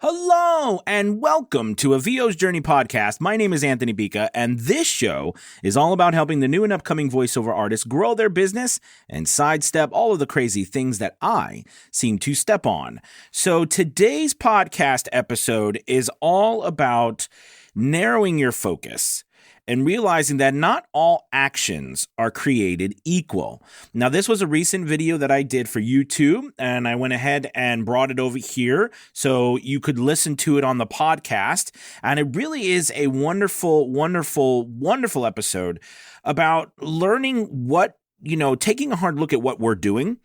Hello and welcome to a VO's Journey podcast. My name is Anthony Pica, and this show is all about helping the new and upcoming voiceover artists grow their business and sidestep all of the crazy things that I seem to step on. So today's podcast episode is all about narrowing your focus and realizing that not all actions are created equal. Now, this was a recent video that I did for YouTube, and I went ahead and brought it over here so you could listen to it on the podcast. And it really is a wonderful, wonderful, wonderful episode about learning taking a hard look at what we're doing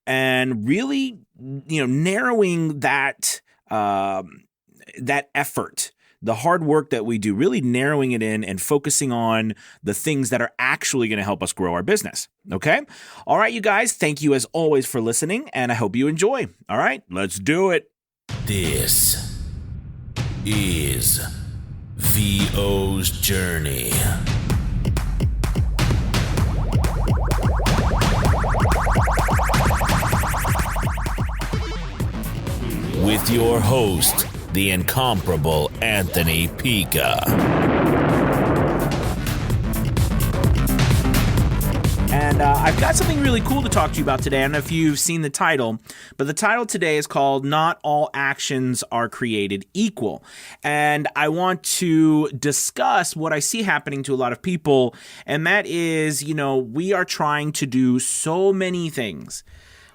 and really, narrowing that effort, the hard work that we do, really narrowing it in and focusing on the things that are actually going to help us grow our business. Okay? All right, you guys, thank you as always for listening, and I hope you enjoy. All right, let's do it. This is VO's Journey. With your host, the incomparable Anthony Pica. And I've got something really cool to talk to you about today. I don't know if you've seen the title, but the title today is called Not All Actions Are Created Equal. And I want to discuss what I see happening to a lot of people, and that is, we are trying to do so many things.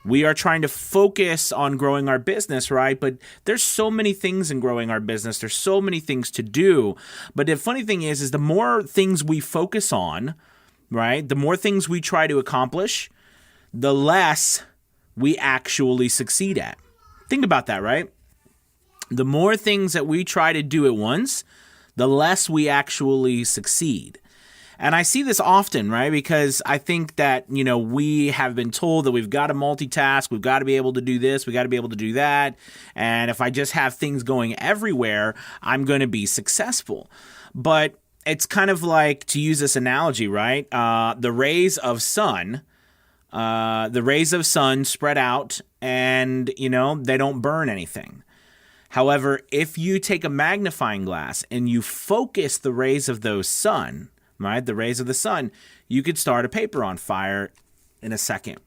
We are trying to focus on growing our business, right? But there's so many things in growing our business. There's so many things to do. But the funny thing is the more things we focus on, right, the more things we try to accomplish, the less we actually succeed at. Think about that, right? The more things that we try to do at once, the less we actually succeed. And I see this often, right? Because I think that, we have been told that we've got to multitask, we've got to be able to do this, we've got to be able to do that. And if I just have things going everywhere, I'm going to be successful. But it's kind of like, to use this analogy, right? The rays of sun spread out and, they don't burn anything. However, if you take a magnifying glass and you focus the rays of those sun, right, the rays of the sun, you could start a paper on fire in a second.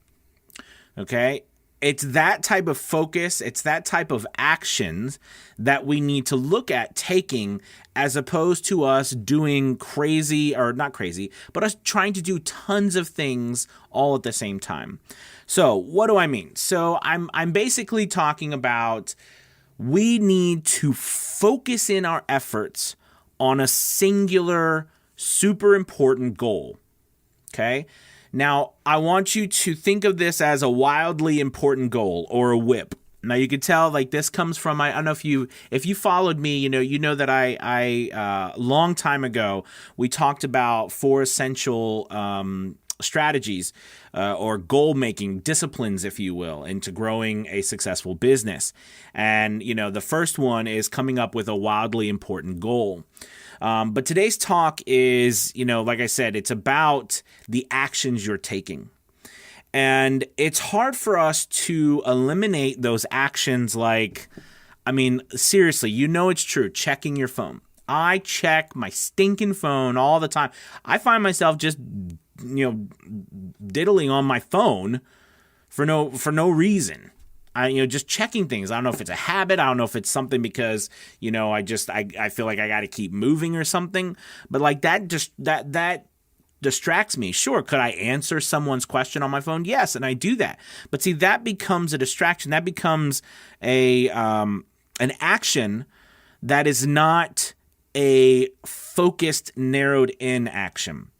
Okay? It's that type of focus, it's that type of actions that we need to look at taking, as opposed to us doing crazy, or not crazy, but us trying to do tons of things all at the same time. So, what do I mean? So, I'm basically talking about we need to focus in our efforts on a singular, super important goal. Okay? Now, I want you to think of this as a wildly important goal, or a whip. Now, you could tell, this comes from, I don't know if you followed me, you know that I long time ago, we talked about 4 essential strategies or goal-making disciplines, if you will, into growing a successful business. And, the first one is coming up with a wildly important goal. But today's talk is, like I said, it's about the actions you're taking. And it's hard for us to eliminate those actions seriously, it's true, checking your phone. I check my stinking phone all the time. I find myself just, diddling on my phone for no reason. Just checking things. I don't know if it's a habit. I don't know if it's something because, I feel like I got to keep moving or something. But that distracts me. Sure, could I answer someone's question on my phone? Yes, and I do that. But see, that becomes a distraction. That becomes an action that is not a focused, narrowed-in action.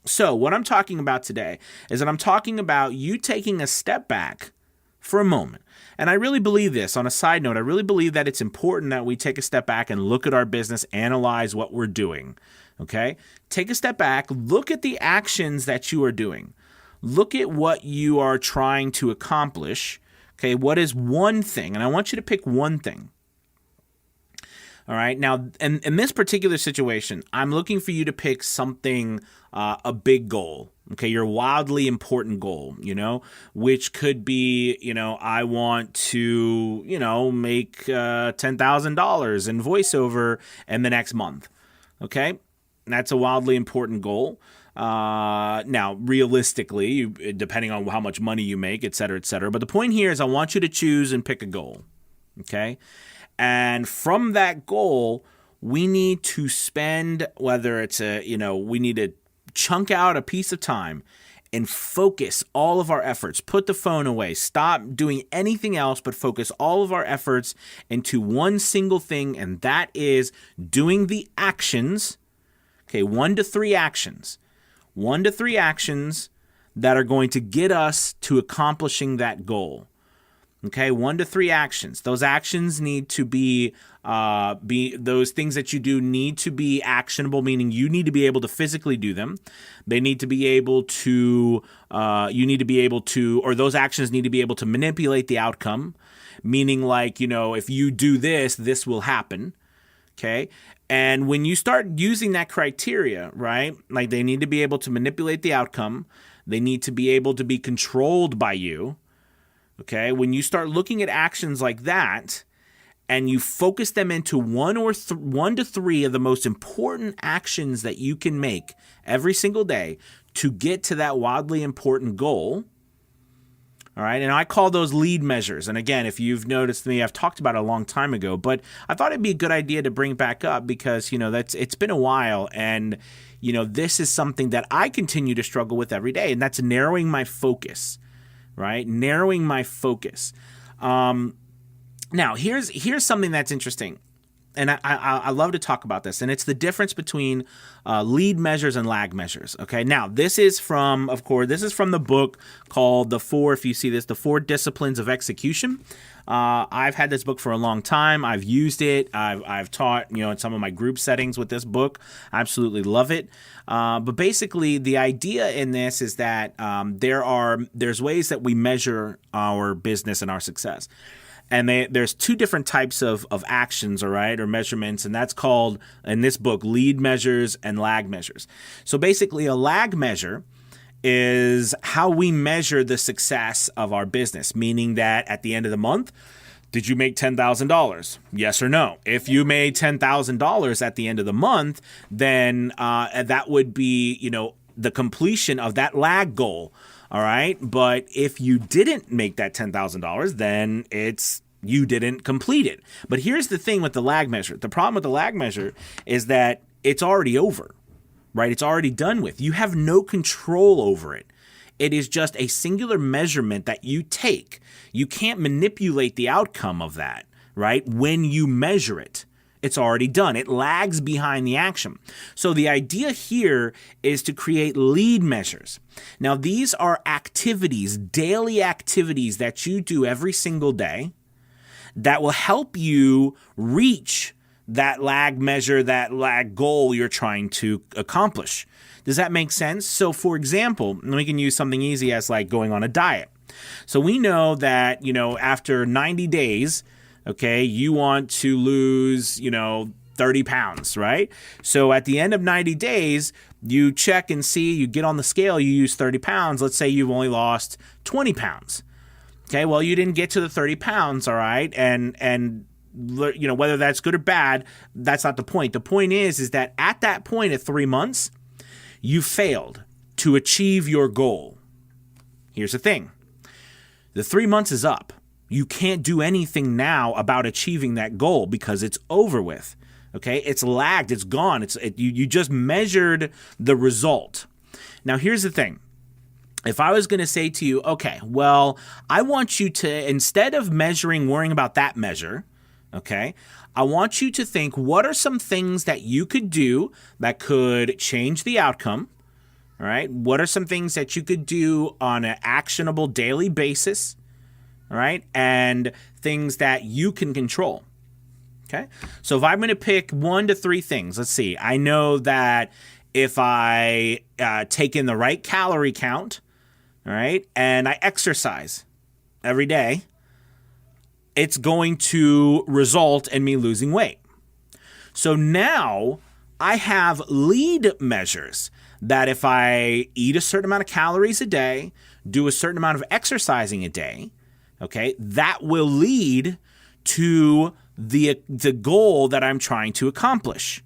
So what I'm talking about today is that I'm talking about you taking a step back for a moment. And I really believe this. On a side note, I really believe that it's important that we take a step back and look at our business, analyze what we're doing. Okay? Take a step back, look at the actions that you are doing. Look at what you are trying to accomplish. Okay, what is one thing? And I want you to pick one thing. All right. Now, in this particular situation, I'm looking for you to pick something, a big goal. Okay, your wildly important goal, which could be, I want to, make $10,000 in voiceover in the next month. Okay, that's a wildly important goal. Now, realistically, depending on how much money you make, et cetera, et cetera. But the point here is I want you to choose and pick a goal. Okay, and from that goal, we need to spend, whether it's we need to chunk out a piece of time and focus all of our efforts. Put the phone away. Stop doing anything else but focus all of our efforts into one single thing, and that is doing the actions. Okay, 1 to 3 actions. 1 to 3 actions that are going to get us to accomplishing that goal. Okay, 1 to 3 actions. Those actions need to be those things that you do need to be actionable, meaning you need to be able to physically do them. They need to be able to, or those actions need to be able to manipulate the outcome, meaning like, if you do this, this will happen. Okay. And when you start using that criteria, right, like they need to be able to manipulate the outcome. They need to be able to be controlled by you. Okay. When you start looking at actions like that, and you focus them into 1 to 3 of the most important actions that you can make every single day to get to that wildly important goal. All right. And I call those lead measures. And again, if you've noticed me, I've talked about it a long time ago, but I thought it'd be a good idea to bring it back up because, it's been a while. And, this is something that I continue to struggle with every day. And that's narrowing my focus, right? Narrowing my focus. Now, here's something that's interesting, and I love to talk about this, and it's the difference between lead measures and lag measures. Okay, now this is from the book called The 4 Disciplines of Execution. I've had this book for a long time. I've used it. I've taught in some of my group settings with this book. I absolutely love it. But basically, the idea in this is that there's ways that we measure our business and our success. And there's 2 different types of actions, all right, or measurements, and that's called, in this book, lead measures and lag measures. So basically, a lag measure is how we measure the success of our business, meaning that at the end of the month, did you make $10,000? Yes or no? If you made $10,000 at the end of the month, then that would be, the completion of that lag goal. All right. But if you didn't make that $10,000, then you didn't complete it. But here's the thing with the lag measure. The problem with the lag measure is that it's already over, right? It's already done with. You have no control over it. It is just a singular measurement that you take. You can't manipulate the outcome of that, right? When you measure it. It's already done. It lags behind the action. So the idea here is to create lead measures. Now, these are activities, daily activities that you do every single day that will help you reach that lag measure, that lag goal you're trying to accomplish. Does that make sense? So, for example, we can use something easy as like going on a diet. So we know that, after 90 days, okay, you want to lose, 30 pounds, right? So at the end of 90 days, you check and see, you get on the scale, you use 30 pounds. Let's say you've only lost 20 pounds. Okay, well, you didn't get to the 30 pounds, all right? And whether that's good or bad, that's not the point. The point is that at that point at 3 months, you failed to achieve your goal. Here's the thing. The 3 months is up. You can't do anything now about achieving that goal because it's over with. Okay, it's lagged, it's gone. You just measured the result. Now, here's the thing. If I was going to say to you, okay, well, I want you to, instead of worrying about that measure, okay, I want you to think, what are some things that you could do that could change the outcome? All right, what are some things that you could do on an actionable daily basis? All right, and things that you can control. Okay, so if I'm going to pick 1 to 3 things, let's see. I know that if I take in the right calorie count, all right, and I exercise every day, it's going to result in me losing weight. So now I have lead measures that if I eat a certain amount of calories a day, do a certain amount of exercising a day, okay, that will lead to the goal that I'm trying to accomplish.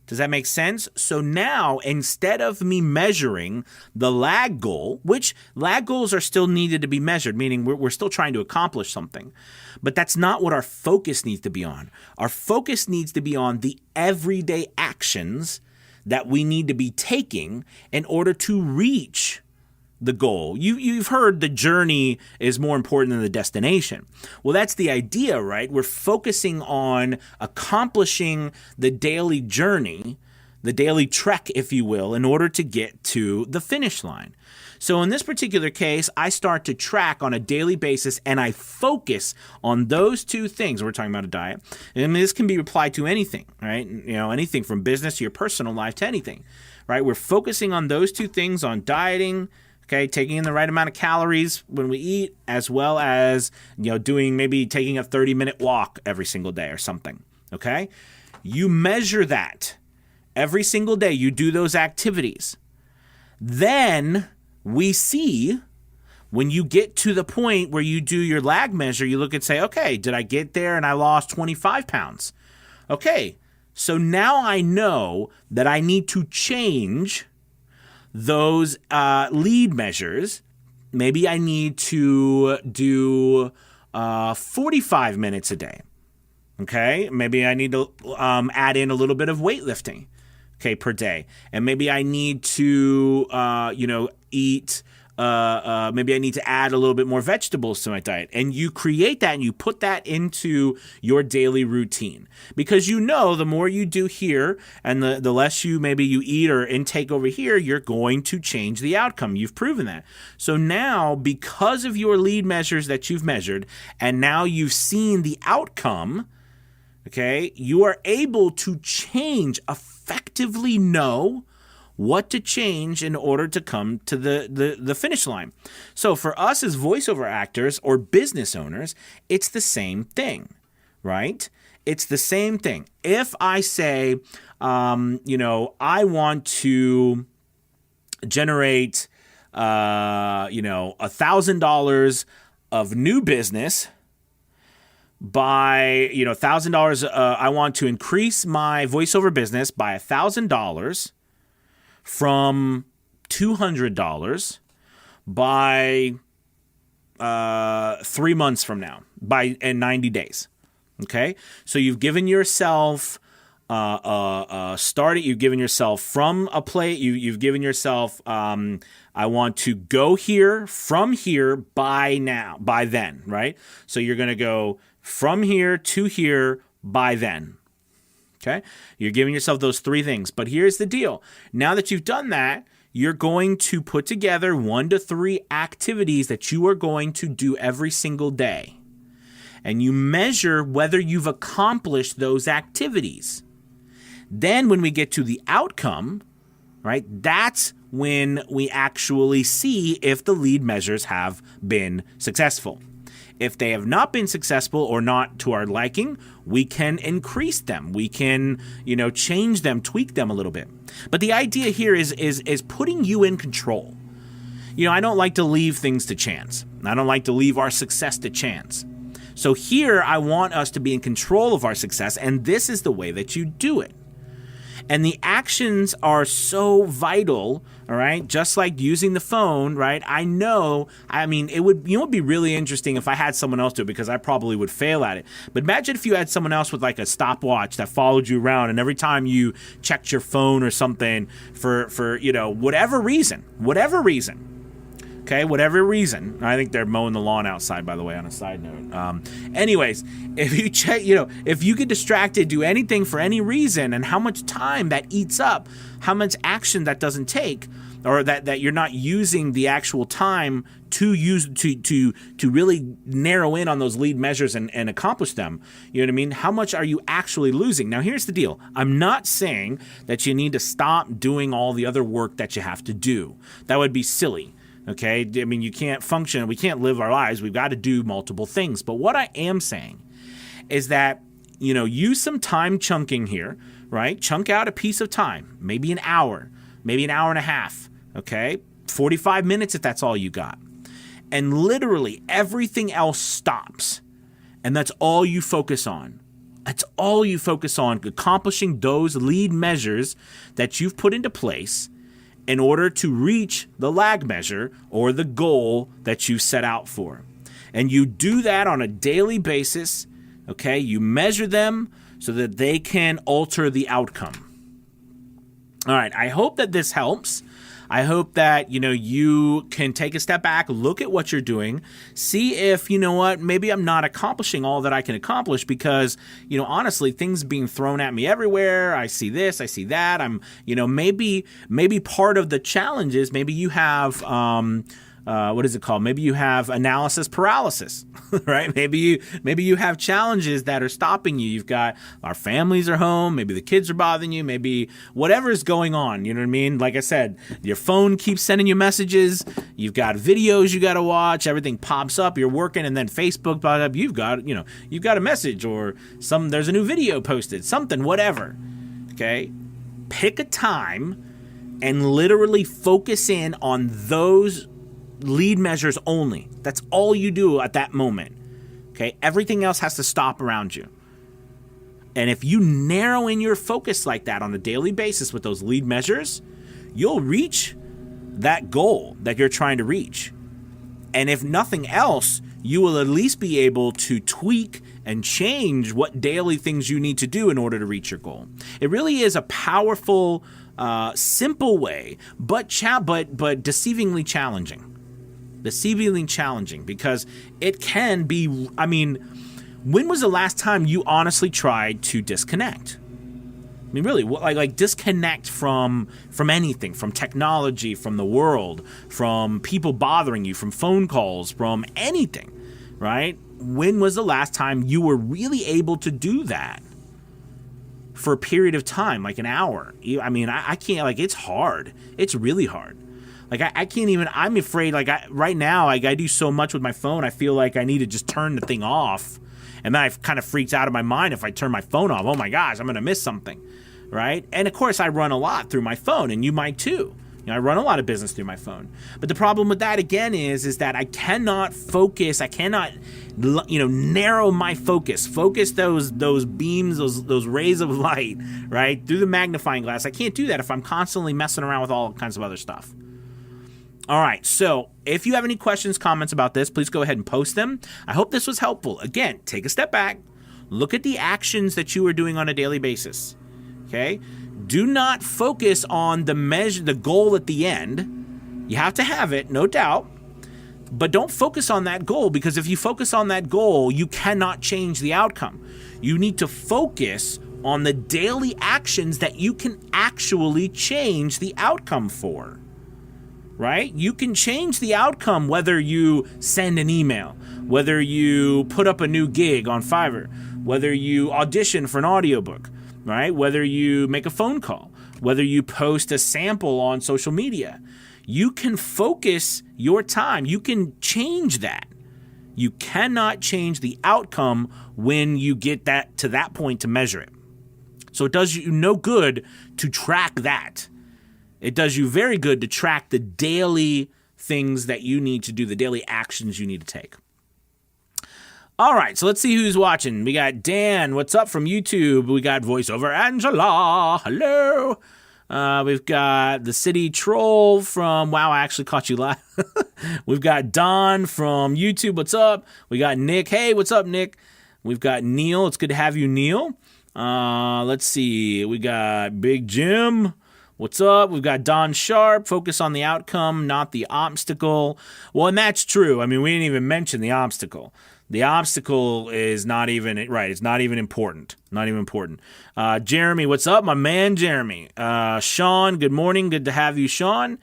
Does that make sense? So now, instead of me measuring the lag goal, which lag goals are still needed to be measured, meaning we're still trying to accomplish something, but that's not what our focus needs to be on. Our focus needs to be on the everyday actions that we need to be taking in order to reach the goal. You've heard the journey is more important than the destination. Well, that's the idea, right? We're focusing on accomplishing the daily journey, the daily trek, if you will, in order to get to the finish line. So in this particular case, I start to track on a daily basis and I focus on those two things. We're talking about a diet. And this can be applied to anything, right? Anything from business to your personal life to anything, right? We're focusing on those two things, on dieting, okay, taking in the right amount of calories when we eat, as well as, taking a 30-minute walk every single day or something, okay? You measure that every single day. You do those activities. Then we see when you get to the point where you do your lag measure, you look and say, okay, did I get there and I lost 25 pounds? Okay, so now I know that I need to change those lead measures. Maybe I need to do 45 minutes a day. Okay, maybe I need to add in a little bit of weightlifting, okay, per day. And maybe I need to, eat, maybe I need to add a little bit more vegetables to my diet. And you create that and you put that into your daily routine. Because the more you do here and the less you eat or intake over here, you're going to change the outcome. You've proven that. So now, because of your lead measures that you've measured, and now you've seen the outcome, okay, you are able to effectively know what to change in order to come to the finish line. So for us as voiceover actors or business owners, it's the same thing, right? It's the same thing. If I say, I want to generate, $1,000 of new business by, $1,000, I want to increase my voiceover business by $1,000 from $200 by 3 months from now, in 90 days. Okay, so you've given yourself you've given yourself from a plate. You've given yourself I want to go here from here by then, right? So you're going to go from here to here by then. Okay, you're giving yourself those three things. But here's the deal. Now that you've done that, you're going to put together 1 to 3 activities that you are going to do every single day. And you measure whether you've accomplished those activities. Then when we get to the outcome, right, that's when we actually see if the lead measures have been successful. If they have not been successful or not to our liking, we can increase them. We can, change them, tweak them a little bit. But the idea here is putting you in control. I don't like to leave things to chance. I don't like to leave our success to chance. So here I want us to be in control of our success, and this is the way that you do it. And the actions are so vital, all right? Just like using the phone, right? It would be really interesting if I had someone else do it, because I probably would fail at it. But imagine if you had someone else with like a stopwatch that followed you around, and every time you checked your phone or something for whatever reason. Okay, whatever reason. I think they're mowing the lawn outside, by the way, on a side note. Anyways, if you check, if you get distracted, do anything for any reason, and how much time that eats up, how much action that doesn't take, or that you're not using the actual time to use to really narrow in on those lead measures and accomplish them. You know what I mean? How much are you actually losing? Now, here's the deal. I'm not saying that you need to stop doing all the other work that you have to do. That would be silly. Okay, you can't function. We can't live our lives. We've got to do multiple things. But what I am saying is that, use some time chunking here, right? Chunk out a piece of time, maybe an hour and a half, okay? 45 minutes if that's all you got. And literally everything else stops. And that's all you focus on. That's all you focus on, accomplishing those lead measures that you've put into place in order to reach the lag measure or the goal that you set out for. And you do that on a daily basis, okay? You measure them so that they can alter the outcome. All right, I hope that this helps. I hope that, you can take a step back, look at what you're doing, see if, maybe I'm not accomplishing all that I can accomplish because, honestly, things being thrown at me everywhere. I see this, I see that. I'm, maybe part of the challenge is maybe you have, what is it called? Maybe you have analysis paralysis, right? Maybe you have challenges that are stopping you. You've got our families are home. Maybe the kids are bothering you. Maybe whatever is going on. You know what I mean? Like I said, your phone keeps sending you messages. You've got videos you got to watch. Everything pops up. You're working, and then Facebook pops up. You've got a message or there's a new video posted. Something, whatever. Okay, pick a time and literally focus in on those lead measures only. That's all you do at that moment. Okay? Everything else has to stop around you. And if you narrow in your focus like that on a daily basis with those lead measures, you'll reach that goal that you're trying to reach. And if nothing else, you will at least be able to tweak and change what daily things you need to do in order to reach your goal. It really is a powerful, simple way, but deceivingly challenging. Deceivingly challenging because it can be, when was the last time you honestly tried to disconnect? Really, like disconnect from anything, from technology, from the world, from people bothering you, from phone calls, from anything, right? When was the last time you were really able to do that for a period of time, like an hour? I can't, it's hard. It's really hard. I can't even, I'm afraid, right now, I do so much with my phone, I feel like I need to just turn the thing off. And then I kind of freaks out of my mind if I turn my phone off. Oh my gosh, I'm going to miss something, right? And of course, I run a lot through my phone, and you might too. I run a lot of business through my phone. But the problem with that, again, is that I cannot focus, I cannot, narrow my focus those beams, those rays of light, right, through the magnifying glass. I can't do that if I'm constantly messing around with all kinds of other stuff. All right, so if you have any questions, comments about this, please go ahead and post them. I hope this was helpful. Again, take a step back. Look at the actions that you are doing on a daily basis, okay? Do not focus on the goal at the end. You have to have it, no doubt, but don't focus on that goal, because if you focus on that goal, you cannot change the outcome. You need to focus on the daily actions that you can actually change the outcome for. Right? You can change the outcome whether you send an email, whether you put up a new gig on Fiverr, whether you audition for an audiobook, right? Whether you make a phone call, whether you post a sample on social media. You can focus your time. You can change that. You cannot change the outcome when you get that to that point to measure it. So it does you no good to track that. It does you very good to track the daily things that you need to do, the daily actions you need to take. All right, so let's see who's watching. We got Dan, what's up from YouTube? We got VoiceOver Angela, hello. We've got the City Troll from, wow, I actually caught you live. We've got Don from YouTube, what's up? We got Nick, hey, what's up, Nick? We've got Neil, it's good to have you, Neil. Let's see, we got Big Jim. What's up? We've got Don Sharp, focus on the outcome, not the obstacle. Well, and that's true. We didn't even mention the obstacle. The obstacle is not even, right, it's not even important. Not even important. Jeremy, what's up? My man, Jeremy. Sean, good morning. Good to have you, Sean.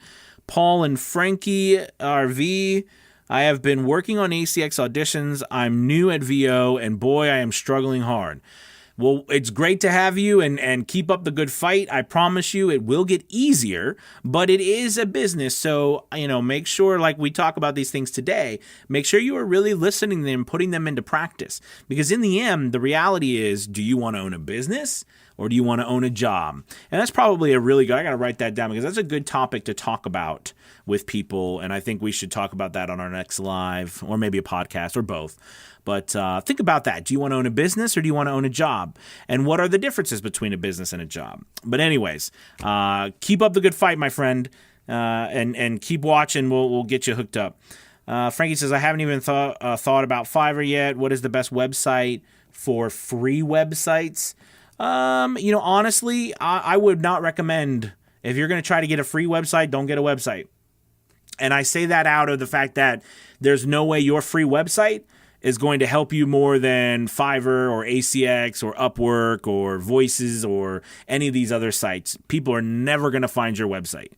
Paul and Frankie RV. I have been working on ACX auditions. I'm new at VO, and boy, I am struggling hard. Well, it's great to have you and keep up the good fight. I promise you it will get easier, but it is a business. So, make sure, like we talk about these things today, make sure you are really listening to them, putting them into practice. Because in the end, the reality is, do you want to own a business or do you want to own a job? And that's probably a really good, I got to write that down because that's a good topic to talk about with people. And I think we should talk about that on our next live or maybe a podcast or both. But think about that. Do you want to own a business or do you want to own a job? And what are the differences between a business and a job? But anyways, keep up the good fight, my friend, and keep watching. We'll get you hooked up. Frankie says, I haven't even thought about Fiverr yet. What is the best website for free websites? Honestly, I would not recommend, if you're going to try to get a free website, don't get a website. And I say that out of the fact that there's no way your free website is going to help you more than Fiverr or ACX or Upwork or Voices or any of these other sites. People are never going to find your website,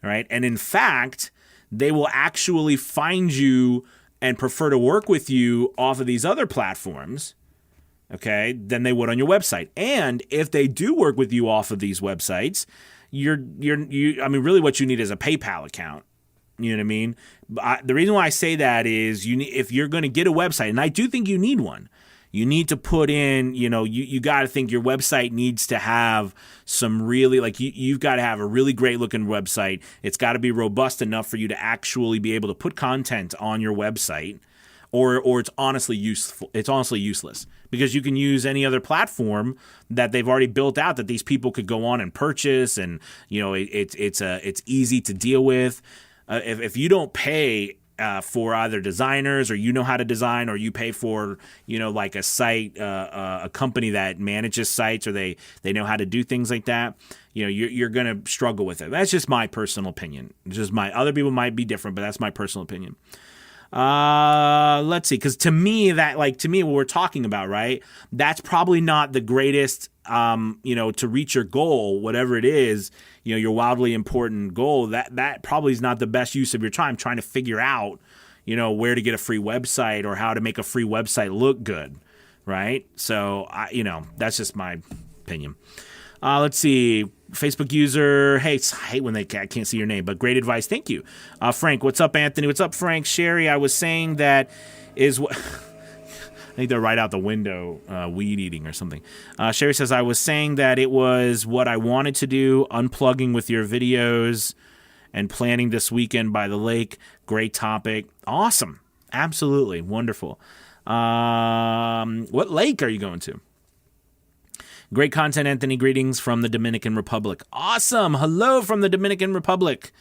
right? And in fact, they will actually find you and prefer to work with you off of these other platforms, okay, than they would on your website. And if they do work with you off of these websites, really what you need is a PayPal account. You know what I mean? The reason why I say that is if you're going to get a website, and I do think you need one, you need to put in, you got to think your website needs to have some really, you've got to have a really great looking website. It's got to be robust enough for you to actually be able to put content on your website, or it's honestly useful. It's honestly useless because you can use any other platform that they've already built out that these people could go on and purchase, and it's easy to deal with. If you don't pay for either designers or you know how to design, or you pay for like a site, a company that manages sites, or they know how to do things like that, you're gonna struggle with it. That's just my personal opinion. Other people might be different, but that's my personal opinion. Let's see, because to me what we're talking about, right? That's probably not the greatest, to reach your goal, whatever it is, your wildly important goal. That probably is not the best use of your time trying to figure out, where to get a free website or how to make a free website look good, right? So that's just my opinion. Let's see. Facebook user, hey, I hate when I can't see your name, but great advice. Thank you. Frank, what's up, Anthony? What's up, Frank? Sherry, I was saying that is what... I think they're right out the window, weed eating or something. Sherry says, I was saying that it was what I wanted to do, unplugging with your videos and planning this weekend by the lake. Great topic. Awesome. Absolutely. Wonderful. What lake are you going to? Great content, Anthony. Greetings from the Dominican Republic. Awesome. Hello from the Dominican Republic.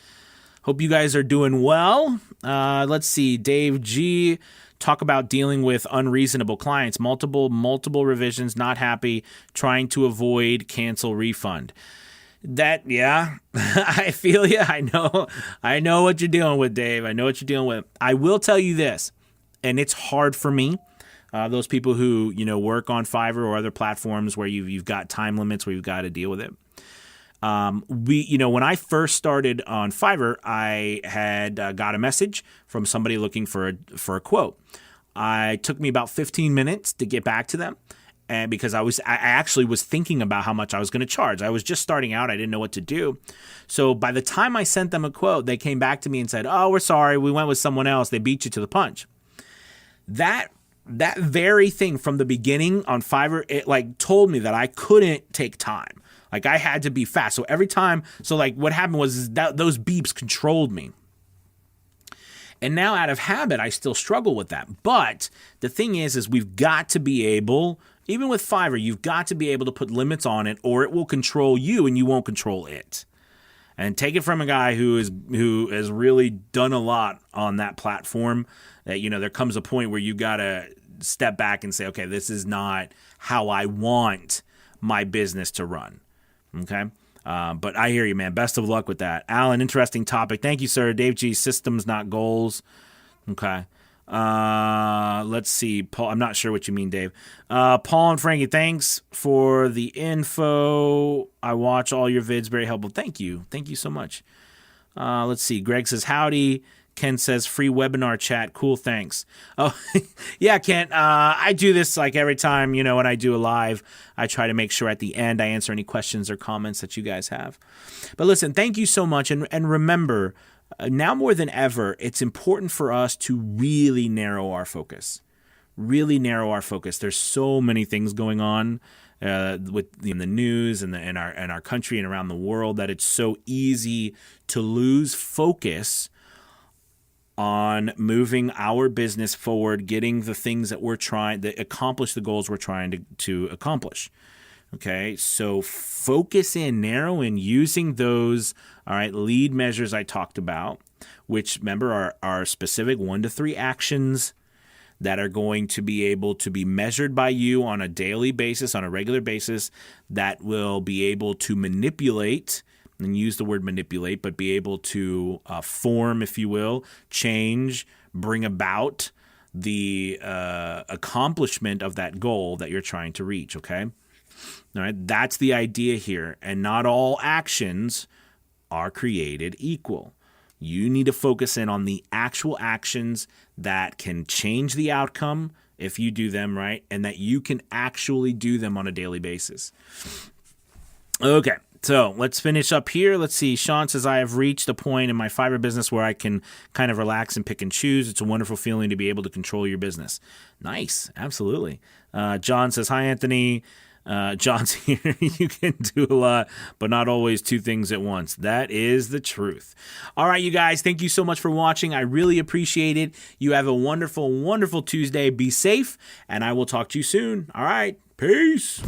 Hope you guys are doing well. Let's see. Dave G. Talk about dealing with unreasonable clients. Multiple revisions, not happy, trying to avoid cancel refund. Yeah, I feel you. I know what you're dealing with, Dave. I know what you're dealing with. I will tell you this, and it's hard for me. Those people who, work on Fiverr or other platforms where you've got time limits where you've got to deal with it. When I first started on Fiverr, I had got a message from somebody looking for a quote. It took me about 15 minutes to get back to them, and because I actually was thinking about how much I was going to charge. I was just starting out. I didn't know what to do. So by the time I sent them a quote, they came back to me and said, "Oh, we're sorry. We went with someone else. They beat you to the punch." That very thing from the beginning on Fiverr, it told me that I couldn't take time. I had to be fast. So every time, what happened was that those beeps controlled me. And now out of habit, I still struggle with that. But the thing is we've got to be able, even with Fiverr, you've got to be able to put limits on it, or it will control you and you won't control it. And take it from a guy who has really done a lot on that platform, that, there comes a point where you got to step back and say, okay, this is not how I want my business to run. Okay. But I hear you, man. Best of luck with that. Alan, interesting topic. Thank you, sir. Dave G, systems, not goals. Okay. Let's see. Paul, I'm not sure what you mean, Dave. Paul and Frankie, thanks for the info. I watch all your vids. Very helpful. Thank you. Thank you so much. Let's see. Greg says, howdy. Ken says, free webinar chat. Cool, thanks. Oh, yeah, Ken. I do this like every time, when I do a live, I try to make sure at the end I answer any questions or comments that you guys have. But listen, thank you so much. And remember, now more than ever, it's important for us to really narrow our focus. Really narrow our focus. There's so many things going on with the news and in our country and around the world that it's so easy to lose focus on moving our business forward, getting the things that we're trying to accomplish, the goals we're trying to accomplish. Okay, so focus in, narrow in, using those, all right, lead measures I talked about, which remember are specific 1 to 3 actions that are going to be able to be measured by you on a daily basis, on a regular basis, that will be able to manipulate, and use the word manipulate, but be able to form, if you will, change, bring about the accomplishment of that goal that you're trying to reach, okay? All right, that's the idea here. And not all actions are created equal. You need to focus in on the actual actions that can change the outcome if you do them right, and that you can actually do them on a daily basis. Okay, so let's finish up here. Let's see. Sean says, I have reached a point in my Fiverr business where I can kind of relax and pick and choose. It's a wonderful feeling to be able to control your business. Nice. Absolutely. John says, hi, Anthony. John's here. You can do a lot, but not always 2 things at once. That is the truth. All right, you guys, thank you so much for watching. I really appreciate it. You have a wonderful, wonderful Tuesday. Be safe, and I will talk to you soon. All right, peace.